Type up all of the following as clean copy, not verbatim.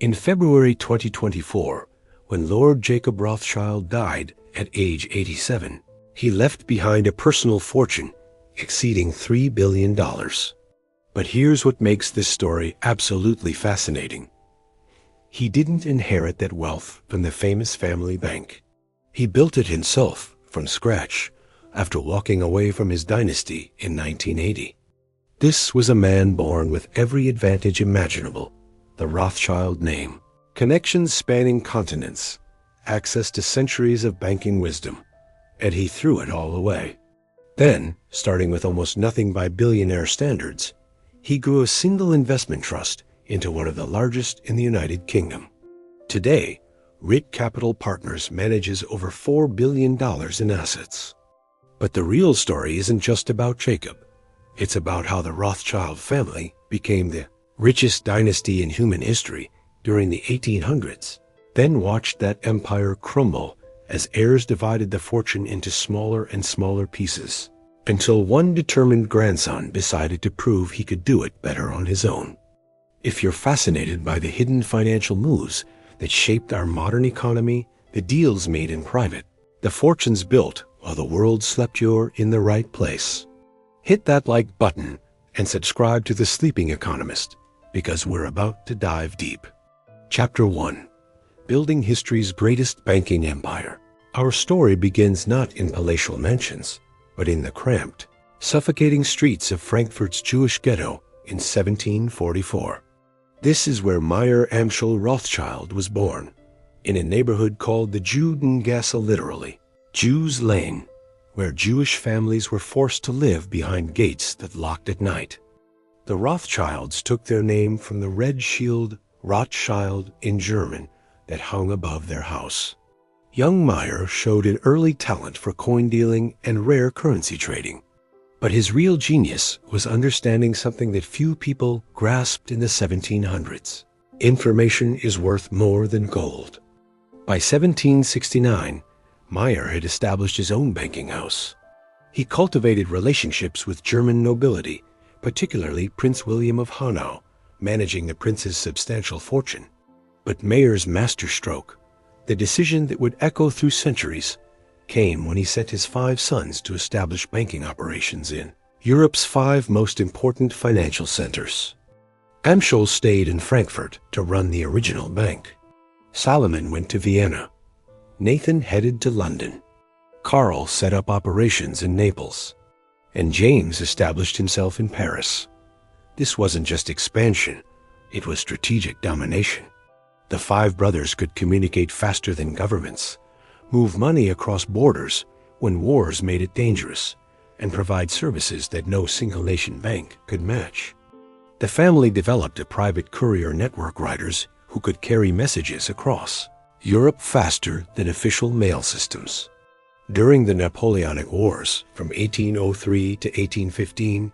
In February 2024, when Lord Jacob Rothschild died at age 87, he left behind a personal fortune exceeding $3 billion. But here's what makes this story absolutely fascinating. He didn't inherit that wealth from the famous family bank. He built it himself from scratch after walking away from his dynasty in 1980. This was a man born with every advantage imaginable: the Rothschild name, connections spanning continents, access to centuries of banking wisdom, and he threw it all away. Then, starting with almost nothing by billionaire standards, he grew a single investment trust into one of the largest in the United Kingdom. Today, RIT Capital Partners manages over $4 billion in assets. But the real story isn't just about Jacob. It's about how the Rothschild family became the richest dynasty in human history during the 1800s, then watched that empire crumble as heirs divided the fortune into smaller and smaller pieces, until one determined grandson decided to prove he could do it better on his own. If you're fascinated by the hidden financial moves that shaped our modern economy, the deals made in private, the fortunes built while the world slept, you're in the right place. Hit that like button and subscribe to The Sleeping Economist, because we're about to dive deep. Chapter 1. Building History's Greatest Banking Empire. Our story begins not in palatial mansions, but in the cramped, suffocating streets of Frankfurt's Jewish ghetto in 1744. This is where Mayer Amschel Rothschild was born, in a neighborhood called the Judengasse, literally, Jews' Lane, where Jewish families were forced to live behind gates that locked at night. The Rothschilds took their name from the red shield Rothschild in German that hung above their house. Young Mayer showed an early talent for coin dealing and rare currency trading. But his real genius was understanding something that few people grasped in the 1700s. Information is worth more than gold. By 1769, Mayer had established his own banking house. He cultivated relationships with German nobility, particularly Prince William of Hanau, managing the prince's substantial fortune. But Mayer's masterstroke, the decision that would echo through centuries, came when he sent his 5 sons to establish banking operations in Europe's 5 most important financial centers. Amschel stayed in Frankfurt to run the original bank. Solomon went to Vienna. Nathan headed to London. Karl set up operations in Naples. And James established himself in Paris. This wasn't just expansion, it was strategic domination. The 5 brothers could communicate faster than governments, move money across borders when wars made it dangerous, and provide services that no single-nation bank could match. The family developed a private courier network riders who could carry messages across Europe faster than official mail systems. During the Napoleonic Wars from 1803 to 1815,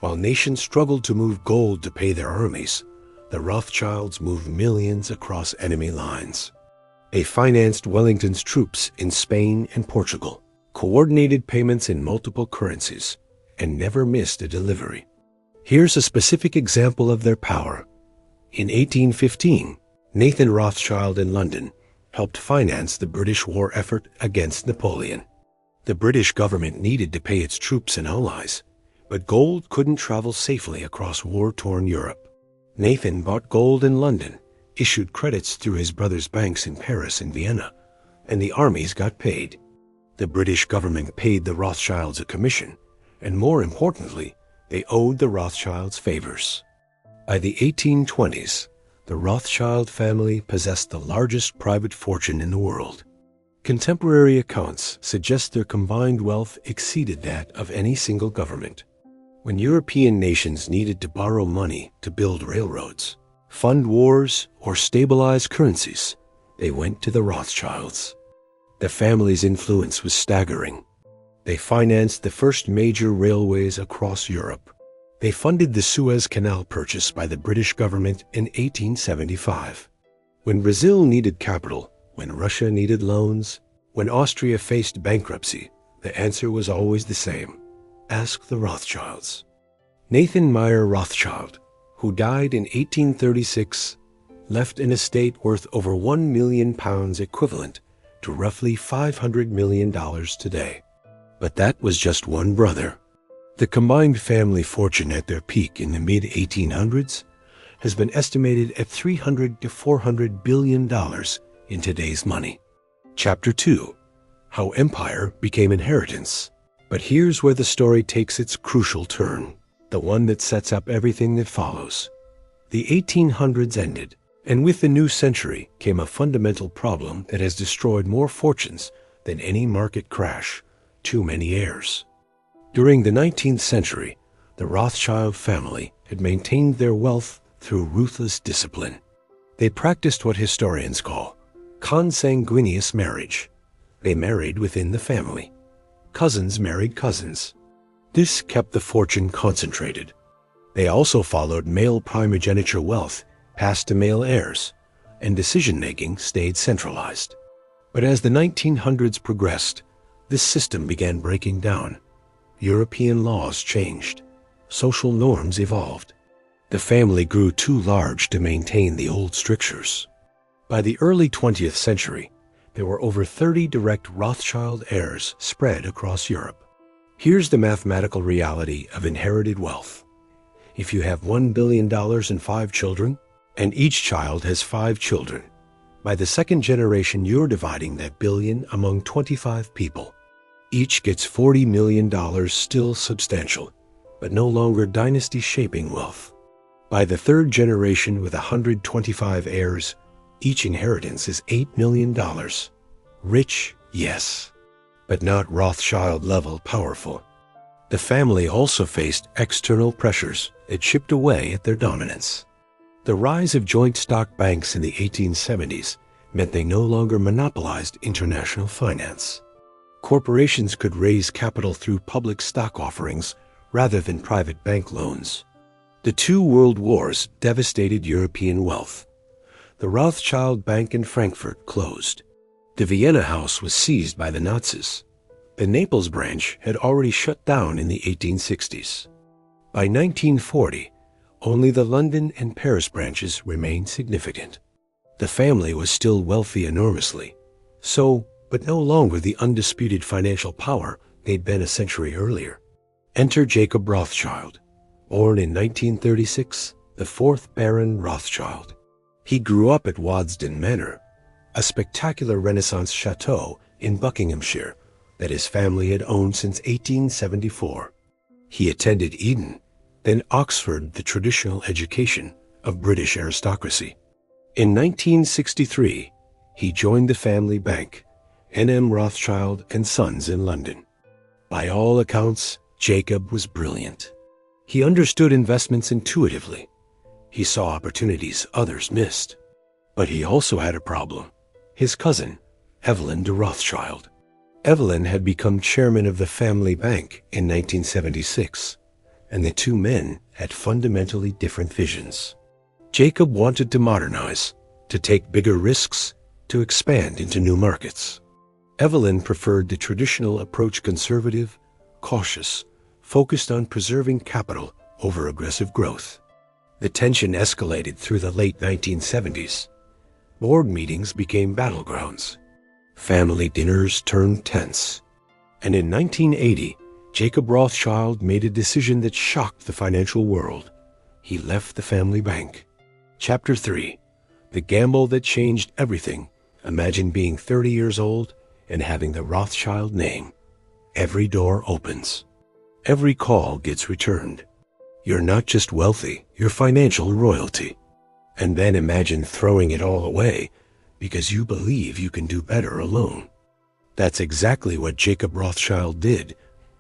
while nations struggled to move gold to pay their armies, the Rothschilds moved millions across enemy lines. They financed Wellington's troops in Spain and Portugal, coordinated payments in multiple currencies, and never missed a delivery. Here's a specific example of their power. In 1815, Nathan Rothschild in London helped finance the British war effort against Napoleon. The British government needed to pay its troops and allies, but gold couldn't travel safely across war-torn Europe. Nathan bought gold in London, issued credits through his brother's banks in Paris and Vienna, and the armies got paid. The British government paid the Rothschilds a commission, and more importantly, they owed the Rothschilds favors. By the 1820s, the Rothschild family possessed the largest private fortune in the world. Contemporary accounts suggest their combined wealth exceeded that of any single government. When European nations needed to borrow money to build railroads, fund wars, or stabilize currencies, they went to the Rothschilds. The family's influence was staggering. They financed the first major railways across Europe. They funded the Suez Canal purchase by the British government in 1875. When Brazil needed capital, when Russia needed loans, when Austria faced bankruptcy, the answer was always the same: ask the Rothschilds. Nathan Mayer Rothschild, who died in 1836, left an estate worth over £1 million equivalent to roughly $500 million today. But that was just one brother. The combined family fortune at their peak in the mid-1800s has been estimated at $300 to $400 billion in today's money. Chapter 2. How Empire Became Inheritance. But here's where the story takes its crucial turn, the one that sets up everything that follows. The 1800s ended, and with the new century came a fundamental problem that has destroyed more fortunes than any market crash: too many heirs. During the 19th century, the Rothschild family had maintained their wealth through ruthless discipline. They practiced what historians call consanguineous marriage. They married within the family. Cousins married cousins. This kept the fortune concentrated. They also followed male primogeniture wealth passed to male heirs, and decision-making stayed centralized. But as the 1900s progressed, this system began breaking down. European laws changed. Social norms evolved. The family grew too large to maintain the old strictures. By the early 20th century, there were over 30 direct Rothschild heirs spread across Europe. Here's the mathematical reality of inherited wealth. If you have $1 billion and 5 children, and each child has 5 children, by the second generation you're dividing that billion among 25 people. Each gets $40 million, still substantial, but no longer dynasty-shaping wealth. By the third generation with 125 heirs, each inheritance is $8 million. Rich, yes, but not Rothschild-level powerful. The family also faced external pressures that chipped away at their dominance. The rise of joint stock banks in the 1870s meant they no longer monopolized international finance. Corporations could raise capital through public stock offerings rather than private bank loans. The 2 world wars devastated European wealth. The Rothschild Bank in Frankfurt closed. The Vienna House was seized by the Nazis. The Naples branch had already shut down in the 1860s. By 1940, only the London and Paris branches remained significant. The family was still wealthy enormously, but no longer the undisputed financial power they'd been a century earlier. Enter Jacob Rothschild, born in 1936, the 4th Baron Rothschild. He grew up at Waddesdon Manor, a spectacular Renaissance chateau in Buckinghamshire that his family had owned since 1874. He attended Eton, then Oxford, the traditional education of British aristocracy. In 1963, he joined the family bank, N.M. Rothschild and Sons in London. By all accounts, Jacob was brilliant. He understood investments intuitively. He saw opportunities others missed. But he also had a problem. His cousin, Evelyn de Rothschild. Evelyn had become chairman of the family bank in 1976, and the 2 men had fundamentally different visions. Jacob wanted to modernize, to take bigger risks, to expand into new markets. Evelyn preferred the traditional approach: conservative, cautious, focused on preserving capital over aggressive growth. The tension escalated through the late 1970s. Board meetings became battlegrounds. Family dinners turned tense. And in 1980, Jacob Rothschild made a decision that shocked the financial world. He left the family bank. Chapter 3. The gamble that changed everything. Imagine being 30 years old and having the Rothschild name. Every door opens. Every call gets returned. You're not just wealthy, you're financial royalty. And then imagine throwing it all away because you believe you can do better alone. That's exactly what Jacob Rothschild did,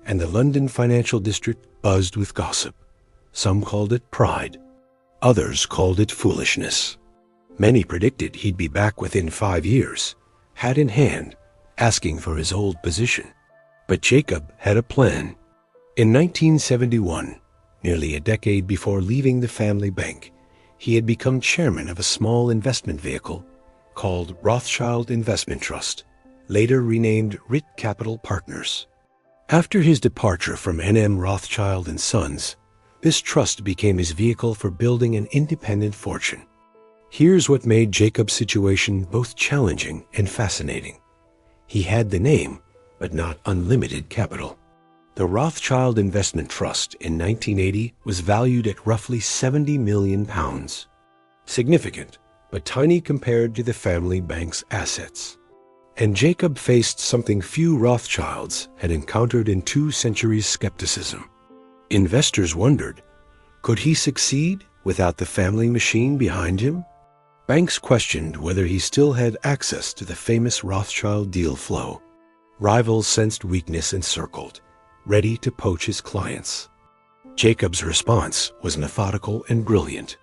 and the London financial district buzzed with gossip. Some called it pride. Others called it foolishness. Many predicted he'd be back within 5 years, hat in hand, asking for his old position. But Jacob had a plan. In 1971, nearly a decade before leaving the family bank, he had become chairman of a small investment vehicle called Rothschild Investment Trust, later renamed RIT Capital Partners. After his departure from N.M. Rothschild and Sons, this trust became his vehicle for building an independent fortune. Here's what made Jacob's situation both challenging and fascinating. He had the name, but not unlimited capital. The Rothschild Investment Trust in 1980 was valued at roughly £70 million. Significant, but tiny compared to the family bank's assets. And Jacob faced something few Rothschilds had encountered in 2 centuries: skepticism. Investors wondered, could he succeed without the family machine behind him? Banks questioned whether he still had access to the famous Rothschild deal flow. Rivals sensed weakness and circled, ready to poach his clients. Jacob's response was methodical and brilliant.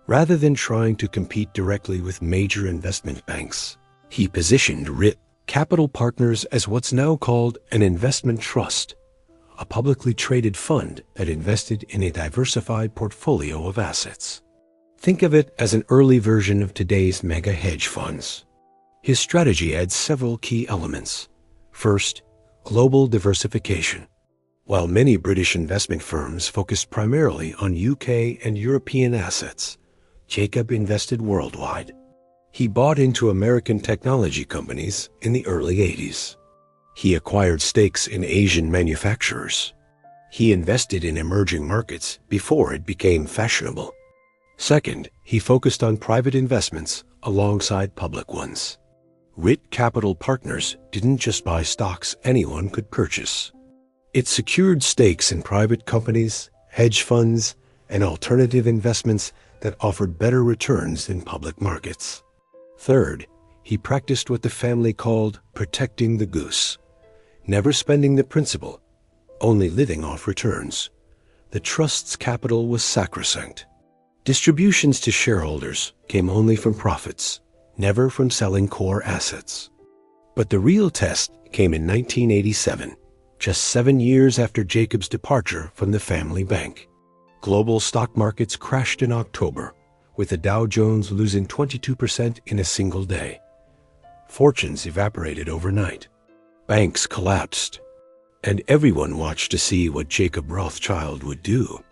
Rather than trying to compete directly with major investment banks, he positioned RIT Capital Partners as what's now called an investment trust, a publicly traded fund that invested in a diversified portfolio of assets. Think of it as an early version of today's mega hedge funds. His strategy adds several key elements. First, global diversification. While many British investment firms focused primarily on UK and European assets, Jacob invested worldwide. He bought into American technology companies in the early 80s. He acquired stakes in Asian manufacturers. He invested in emerging markets before it became fashionable. Second, he focused on private investments alongside public ones. RIT Capital Partners didn't just buy stocks anyone could purchase. It secured stakes in private companies, hedge funds, and alternative investments that offered better returns than public markets. Third, he practiced what the family called protecting the goose, never spending the principal, only living off returns. The trust's capital was sacrosanct. Distributions to shareholders came only from profits, never from selling core assets. But the real test came in 1987, just 7 years after Jacob's departure from the family bank. Global stock markets crashed in October, with the Dow Jones losing 22% in a single day. Fortunes evaporated overnight. Banks collapsed. And everyone watched to see what Jacob Rothschild would do.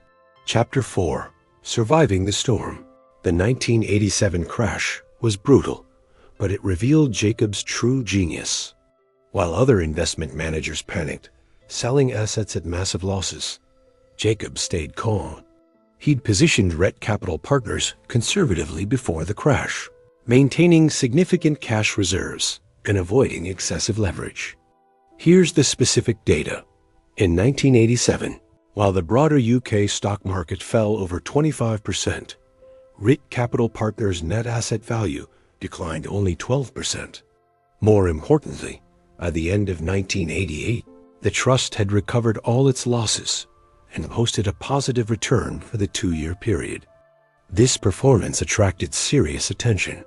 Chapter 4. Surviving the Storm. The 1987 crash was brutal, but it revealed Jacob's true genius. While other investment managers panicked, selling assets at massive losses, Jacob stayed calm. He'd positioned RIT Capital Partners conservatively before the crash, maintaining significant cash reserves and avoiding excessive leverage. Here's the specific data. In 1987, while the broader UK stock market fell over 25%, RIT Capital Partners' net asset value declined only 12%. More importantly, by the end of 1988, the trust had recovered all its losses and posted a positive return for the 2-year period. This performance attracted serious attention.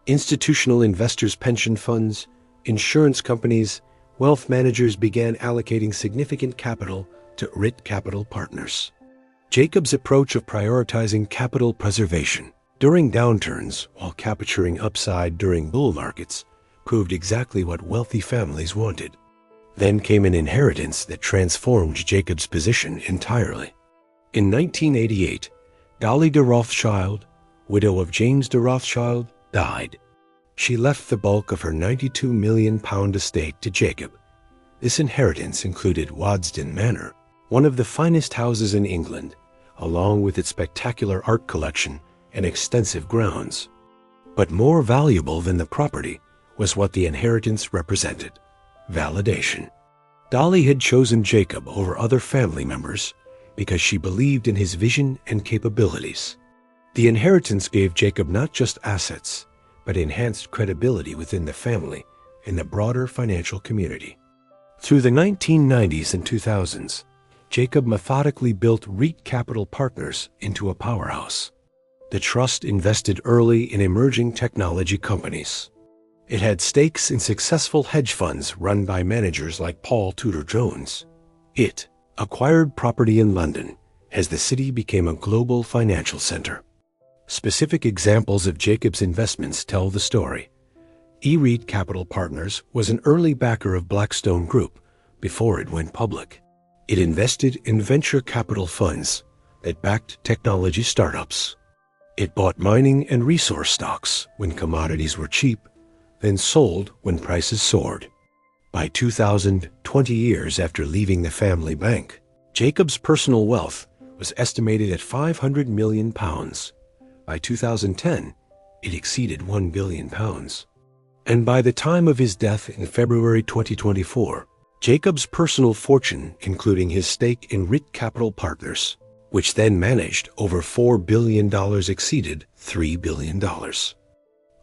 Institutional investors' pension funds, insurance companies, wealth managers began allocating significant capital to RIT Capital Partners. Jacob's approach of prioritizing capital preservation during downturns while capturing upside during bull markets proved exactly what wealthy families wanted. Then came an inheritance that transformed Jacob's position entirely. In 1988, Dolly de Rothschild, widow of James de Rothschild, died. She left the bulk of her £92 million estate to Jacob. This inheritance included Waddesdon Manor, one of the finest houses in England, along with its spectacular art collection and extensive grounds. But more valuable than the property was what the inheritance represented: validation. Dolly had chosen Jacob over other family members because she believed in his vision and capabilities. The inheritance gave Jacob not just assets, but enhanced credibility within the family and the broader financial community. Through the 1990s and 2000s, Jacob methodically built RIT Capital Partners into a powerhouse. The trust invested early in emerging technology companies. It had stakes in successful hedge funds run by managers like Paul Tudor Jones. It acquired property in London as the city became a global financial center. Specific examples of Jacob's investments tell the story. RIT Capital Partners was an early backer of Blackstone Group before it went public. It invested in venture capital funds that backed technology startups. It bought mining and resource stocks when commodities were cheap, then sold when prices soared. By 2000, 20 years after leaving the family bank, Jacob's personal wealth was estimated at £500 million. By 2010, it exceeded £1 billion. And by the time of his death in February 2024, Jacob's personal fortune, including his stake in RIT Capital Partners, which then managed over $4 billion, exceeded $3 billion.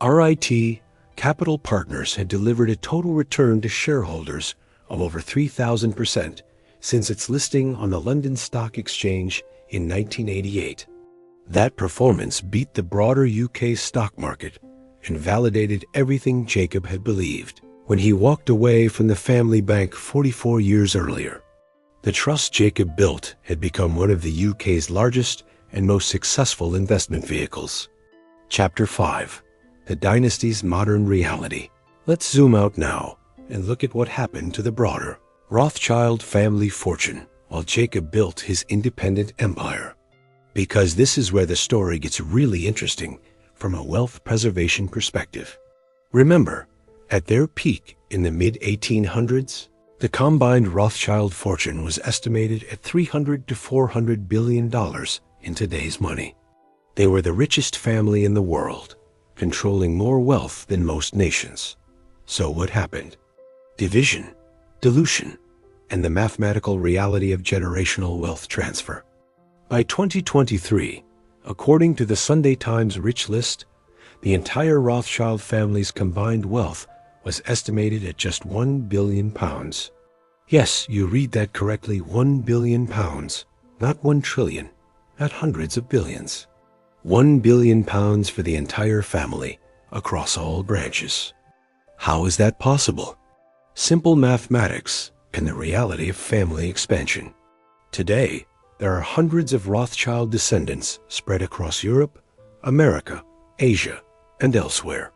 RIT Capital Partners had delivered a total return to shareholders of over 3,000% since its listing on the London Stock Exchange in 1988. That performance beat the broader UK stock market and validated everything Jacob had believed when he walked away from the family bank 44 years earlier. The trust Jacob built had become one of the UK's largest and most successful investment vehicles. Chapter 5. The Dynasty's Modern Reality. Let's zoom out now and look at what happened to the broader Rothschild family fortune while Jacob built his independent empire. Because this is where the story gets really interesting from a wealth preservation perspective. Remember, at their peak in the mid-1800s, the combined Rothschild fortune was estimated at $300 to $400 billion in today's money. They were the richest family in the world, controlling more wealth than most nations. So what happened? Division, dilution, and the mathematical reality of generational wealth transfer. By 2023, according to the Sunday Times Rich List, the entire Rothschild family's combined wealth was estimated at just £1 billion. Yes, you read that correctly, £1 billion, not 1 trillion, not hundreds of billions. £1 billion for the entire family across all branches. How is that possible? Simple mathematics and the reality of family expansion. Today, there are hundreds of Rothschild descendants spread across Europe, America, Asia, and elsewhere.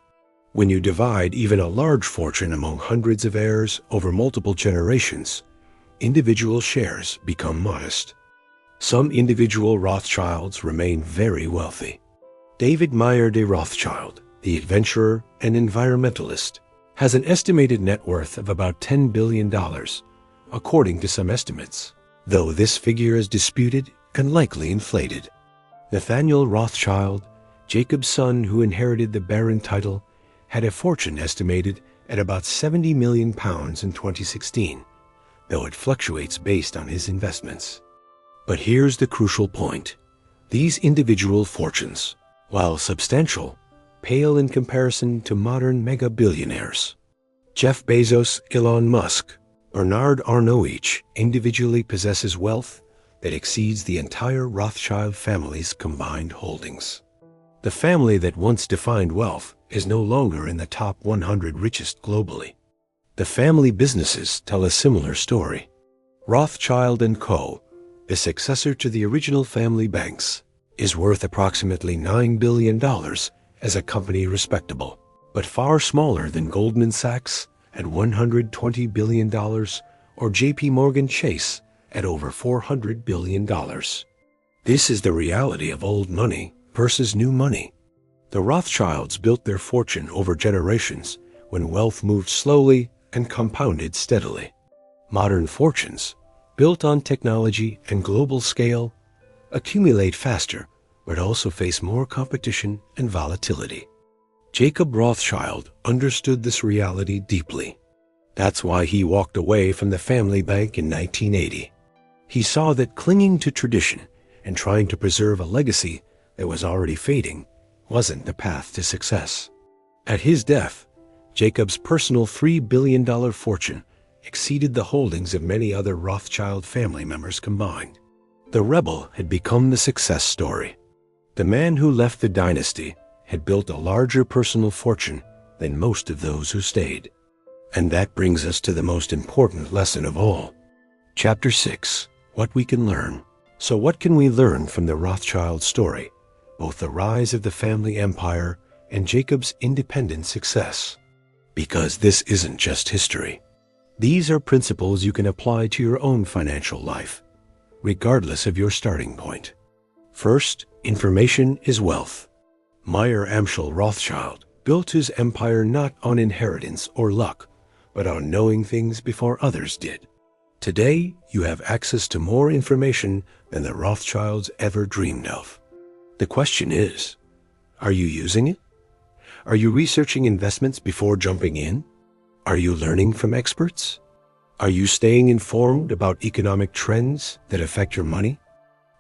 When you divide even a large fortune among hundreds of heirs over multiple generations, individual shares become modest. Some individual Rothschilds remain very wealthy. David Mayer de Rothschild, the adventurer and environmentalist, has an estimated net worth of about $10 billion, according to some estimates, though this figure is disputed and likely inflated. Nathaniel Rothschild, Jacob's son who inherited the Baron title, had a fortune estimated at about £70 million in 2016, though it fluctuates based on his investments. But here's the crucial point. These individual fortunes, while substantial, pale in comparison to modern mega-billionaires. Jeff Bezos, Elon Musk, Bernard Arnault each individually possesses wealth that exceeds the entire Rothschild family's combined holdings. The family that once defined wealth is no longer in the top 100 richest globally. The family businesses tell a similar story. Rothschild & Co., the successor to the original family banks, is worth approximately $9 billion as a company respectable, but far smaller than Goldman Sachs at $120 billion or JP Morgan Chase at over $400 billion. This is the reality of old money versus new money. The Rothschilds built their fortune over generations when wealth moved slowly and compounded steadily. Modern fortunes, built on technology and global scale, accumulate faster but also face more competition and volatility. Jacob Rothschild understood this reality deeply. That's why he walked away from the family bank in 1980. He saw that clinging to tradition and trying to preserve a legacy that was already fading wasn't the path to success. At his death, Jacob's personal $3 billion fortune exceeded the holdings of many other Rothschild family members combined. The rebel had become the success story. The man who left the dynasty had built a larger personal fortune than most of those who stayed. And that brings us to the most important lesson of all. Chapter 6. What we can learn. So what can we learn from the Rothschild story, both the rise of the family empire and Jacob's independent success? Because this isn't just history. These are principles you can apply to your own financial life, regardless of your starting point. First, Information is wealth. Mayer Amschel Rothschild built his empire not on inheritance or luck, but on knowing things before others did. Today, you have access to more information than the Rothschilds ever dreamed of. The question is, are you using it? Are you researching investments before jumping in? Are you learning from experts? Are you staying informed about economic trends that affect your money?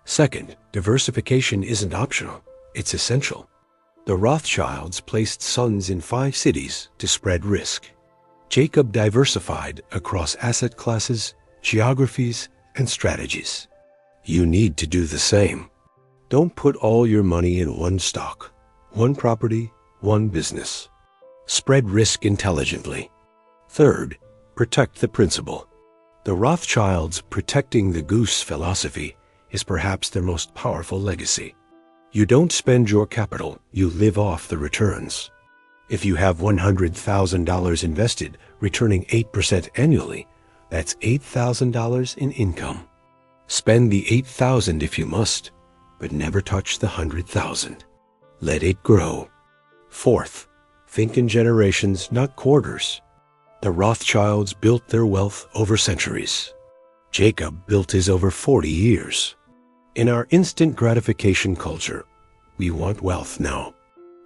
Second, diversification isn't optional, it's essential. The Rothschilds placed sons in 5 cities to spread risk. Jacob diversified across asset classes, geographies, and strategies. You need to do the same. Don't put all your money in one stock, one property, one business. Spread risk intelligently. Third, protect the principal. The Rothschilds' protecting the goose philosophy is perhaps their most powerful legacy. You don't spend your capital, you live off the returns. If you have $100,000 invested, returning 8% annually, that's $8,000 in income. Spend the $8,000 if you must, but never touch the $100,000. Let it grow. Fourth, think in generations, not quarters. The Rothschilds built their wealth over centuries. Jacob built his over 40 years. In our instant gratification culture, we want wealth now.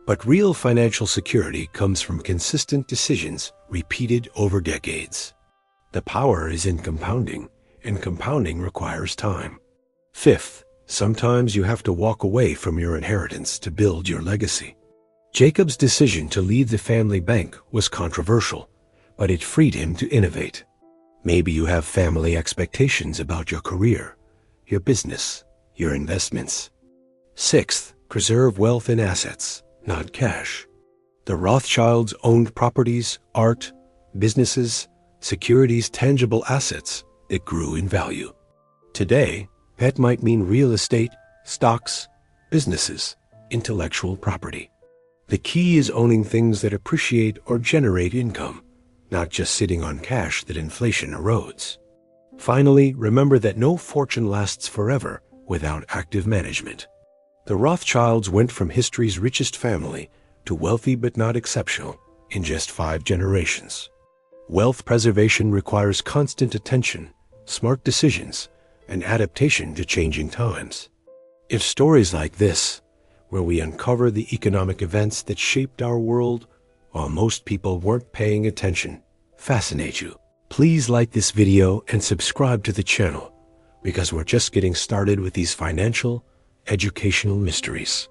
But real financial security comes from consistent decisions repeated over decades. The power is in compounding, and compounding requires time. Fifth, sometimes you have to walk away from your inheritance to build your legacy. Jacob's decision to leave the family bank was controversial, but it freed him to innovate. Maybe you have family expectations about your career, your business, your investments. Sixth, preserve wealth in assets, not cash. The Rothschilds owned properties, art, businesses, securities, tangible assets that grew in value. Today, that might mean real estate, stocks, businesses, intellectual property. The key is owning things that appreciate or generate income, not just sitting on cash that inflation erodes. Finally, remember that no fortune lasts forever without active management. The Rothschilds went from history's richest family to wealthy but not exceptional in just 5 generations. Wealth preservation requires constant attention, smart decisions, and adaptation to changing times. If stories like this, where we uncover the economic events that shaped our world while most people weren't paying attention, fascinate you, please like this video and subscribe to the channel, because we're just getting started with these financial, educational mysteries.